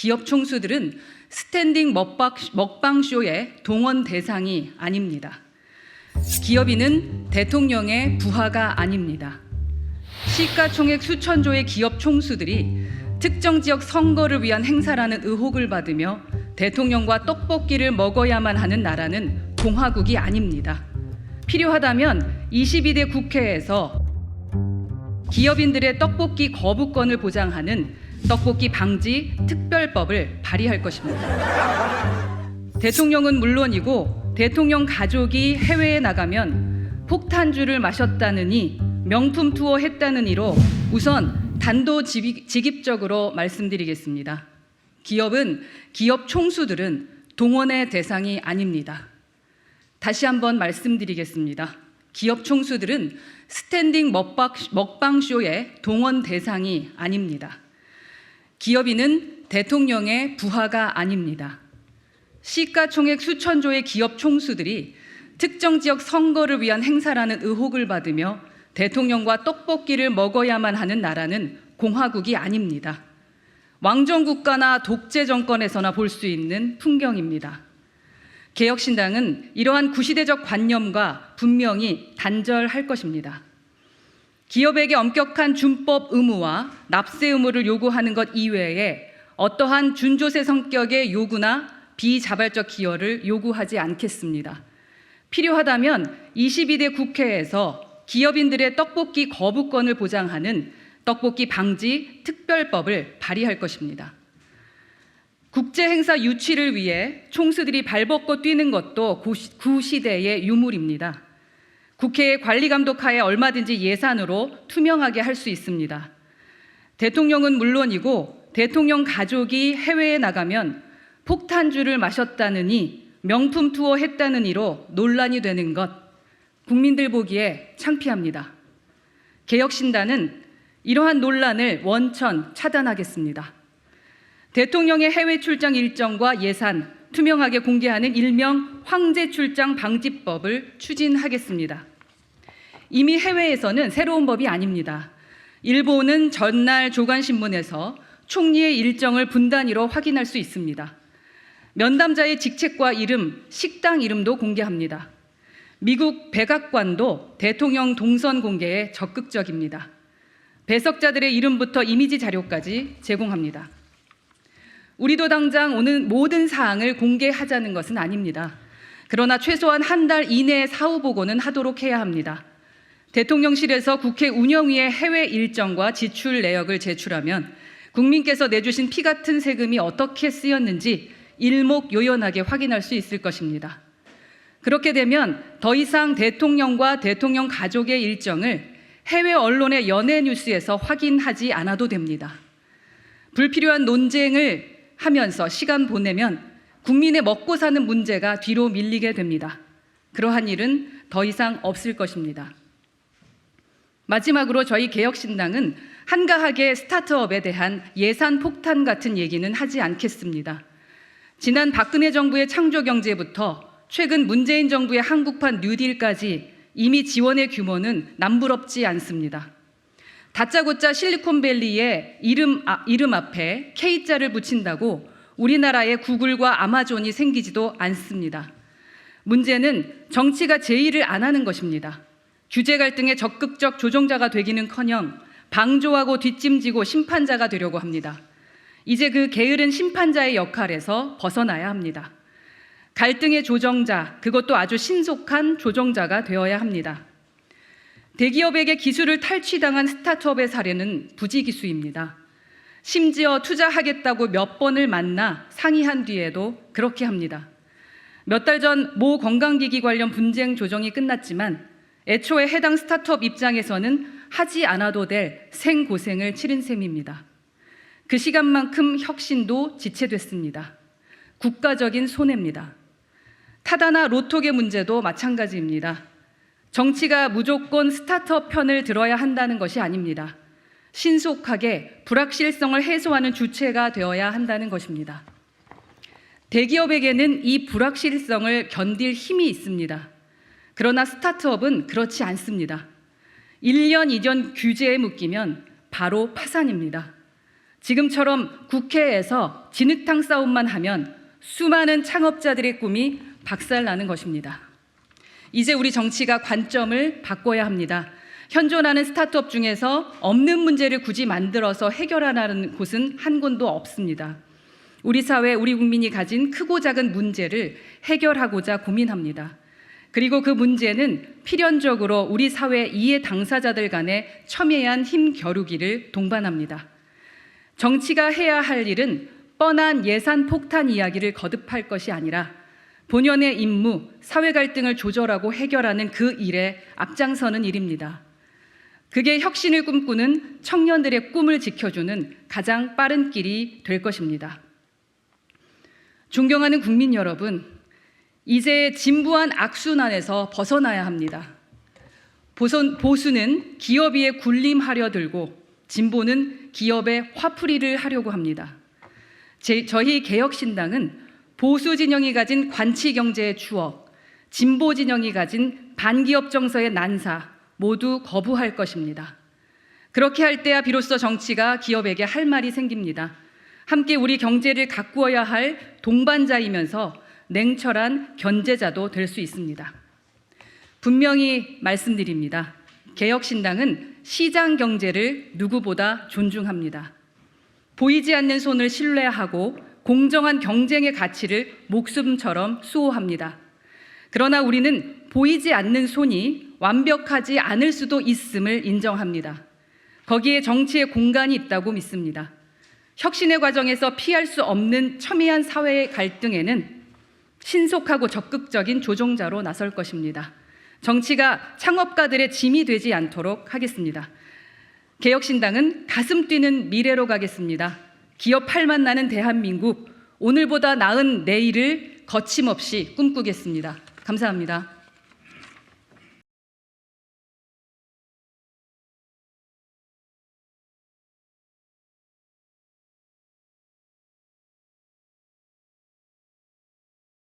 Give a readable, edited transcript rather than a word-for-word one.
기업 총수들은 스탠딩 먹방쇼의 동원 대상이 아닙니다. 기업인은 대통령의 부하가 아닙니다. 시가총액 수천조의 기업 총수들이 특정 지역 선거를 위한 행사라는 의혹을 받으며 대통령과 떡볶이를 먹어야만 하는 나라는 공화국이 아닙니다. 필요하다면 22대 국회에서 기업인들의 떡볶이 거부권을 보장하는 떡볶이 방지 특별법을 발의할 것입니다. 대통령은 물론이고 대통령 가족이 해외에 나가면 폭탄주를 마셨다느니 명품 투어 했다는 이로 우선 단도직입적으로 말씀드리겠습니다. 기업 총수들은 동원의 대상이 아닙니다. 다시 한번 말씀드리겠습니다. 기업 총수들은 스탠딩 먹방쇼의 동원 대상이 아닙니다. 기업인은 대통령의 부하가 아닙니다. 시가총액 수천조의 기업 총수들이 특정 지역 선거를 위한 행사라는 의혹을 받으며 대통령과 떡볶이를 먹어야만 하는 나라는 공화국이 아닙니다. 왕정국가나 독재 정권에서나 볼 수 있는 풍경입니다. 개혁신당은 이러한 구시대적 관념과 분명히 단절할 것입니다. 기업에게 엄격한 준법 의무와 납세 의무를 요구하는 것 이외에 어떠한 준조세 성격의 요구나 비자발적 기여를 요구하지 않겠습니다. 필요하다면 22대 국회에서 기업인들의 떡볶이 거부권을 보장하는 떡볶이 방지 특별법을 발의할 것입니다. 국제행사 유치를 위해 총수들이 발벗고 뛰는 것도 구시대의 유물입니다. 국회의 관리 감독하에 얼마든지 예산으로 투명하게 할 수 있습니다. 대통령은 물론이고 대통령 가족이 해외에 나가면 폭탄주를 마셨다느니 명품 투어 했다는 이로 논란이 되는 것, 국민들 보기에 창피합니다. 개혁신당은 이러한 논란을 원천 차단하겠습니다. 대통령의 해외 출장 일정과 예산 투명하게 공개하는 일명 황제 출장 방지법을 추진하겠습니다. 이미 해외에서는 새로운 법이 아닙니다. 일본은 전날 조간신문에서 총리의 일정을 분단위로 확인할 수 있습니다. 면담자의 직책과 이름, 식당 이름도 공개합니다. 미국 백악관도 대통령 동선 공개에 적극적입니다. 배석자들의 이름부터 이미지 자료까지 제공합니다. 우리도 당장 오는 모든 사항을 공개하자는 것은 아닙니다. 그러나 최소한 한 달 이내에 사후 보고는 하도록 해야 합니다. 대통령실에서 국회 운영위의 해외 일정과 지출 내역을 제출하면 국민께서 내주신 피 같은 세금이 어떻게 쓰였는지 일목요연하게 확인할 수 있을 것입니다. 그렇게 되면 더 이상 대통령과 대통령 가족의 일정을 해외 언론의 연예 뉴스에서 확인하지 않아도 됩니다. 불필요한 논쟁을 하면서 시간 보내면 국민의 먹고 사는 문제가 뒤로 밀리게 됩니다. 그러한 일은 더 이상 없을 것입니다. 마지막으로 저희 개혁신당은 한가하게 스타트업에 대한 예산 폭탄 같은 얘기는 하지 않겠습니다. 지난 박근혜 정부의 창조경제부터 최근 문재인 정부의 한국판 뉴딜까지 이미 지원의 규모는 남부럽지 않습니다. 다짜고짜 실리콘밸리의 이름 앞에 K자를 붙인다고 우리나라의 구글과 아마존이 생기지도 않습니다. 문제는 정치가 제의를 안 하는 것입니다. 규제 갈등의 적극적 조종자가 되기는커녕 방조하고 뒷짐지고 심판자가 되려고 합니다. 이제 그 게으른 심판자의 역할에서 벗어나야 합니다. 갈등의 조정자, 그것도 아주 신속한 조정자가 되어야 합니다. 대기업에게 기술을 탈취당한 스타트업의 사례는 부지기수입니다. 심지어 투자하겠다고 몇 번을 만나 상의한 뒤에도 그렇게 합니다. 몇 달 전 모 건강기기 관련 분쟁 조정이 끝났지만 애초에 해당 스타트업 입장에서는 하지 않아도 될 생고생을 치른 셈입니다. 그 시간만큼 혁신도 지체됐습니다. 국가적인 손해입니다. 타다나 로톡의 문제도 마찬가지입니다. 정치가 무조건 스타트업 편을 들어야 한다는 것이 아닙니다. 신속하게 불확실성을 해소하는 주체가 되어야 한다는 것입니다. 대기업에게는 이 불확실성을 견딜 힘이 있습니다. 그러나 스타트업은 그렇지 않습니다. 1년 이전 규제에 묶이면 바로 파산입니다. 지금처럼 국회에서 진흙탕 싸움만 하면 수많은 창업자들의 꿈이 박살나는 것입니다. 이제 우리 정치가 관점을 바꿔야 합니다. 현존하는 스타트업 중에서 없는 문제를 굳이 만들어서 해결하라는 곳은 한 곳도 없습니다. 우리 사회, 우리 국민이 가진 크고 작은 문제를 해결하고자 고민합니다. 그리고 그 문제는 필연적으로 우리 사회 이해 당사자들 간의 첨예한 힘 겨루기를 동반합니다. 정치가 해야 할 일은 뻔한 예산 폭탄 이야기를 거듭할 것이 아니라 본연의 임무, 사회 갈등을 조절하고 해결하는 그 일에 앞장서는 일입니다. 그게 혁신을 꿈꾸는 청년들의 꿈을 지켜주는 가장 빠른 길이 될 것입니다. 존경하는 국민 여러분, 이제 진부한 악순환에서 벗어나야 합니다. 보수는 기업 위에 군림하려 들고 진보는 기업에 화풀이를 하려고 합니다. 저희 개혁신당은 보수 진영이 가진 관치 경제의 추억, 진보 진영이 가진 반기업 정서의 난사 모두 거부할 것입니다. 그렇게 할 때야 비로소 정치가 기업에게 할 말이 생깁니다. 함께 우리 경제를 가꾸어야 할 동반자이면서 냉철한 견제자도 될 수 있습니다. 분명히 말씀드립니다. 개혁신당은 시장 경제를 누구보다 존중합니다. 보이지 않는 손을 신뢰하고 공정한 경쟁의 가치를 목숨처럼 수호합니다. 그러나 우리는 보이지 않는 손이 완벽하지 않을 수도 있음을 인정합니다. 거기에 정치의 공간이 있다고 믿습니다. 혁신의 과정에서 피할 수 없는 첨예한 사회의 갈등에는 신속하고 적극적인 조종자로 나설 것입니다. 정치가 창업가들의 짐이 되지 않도록 하겠습니다. 개혁신당은 가슴 뛰는 미래로 가겠습니다. 기업 팔만 나는 대한민국, 오늘보다 나은 내일을 거침없이 꿈꾸겠습니다. 감사합니다.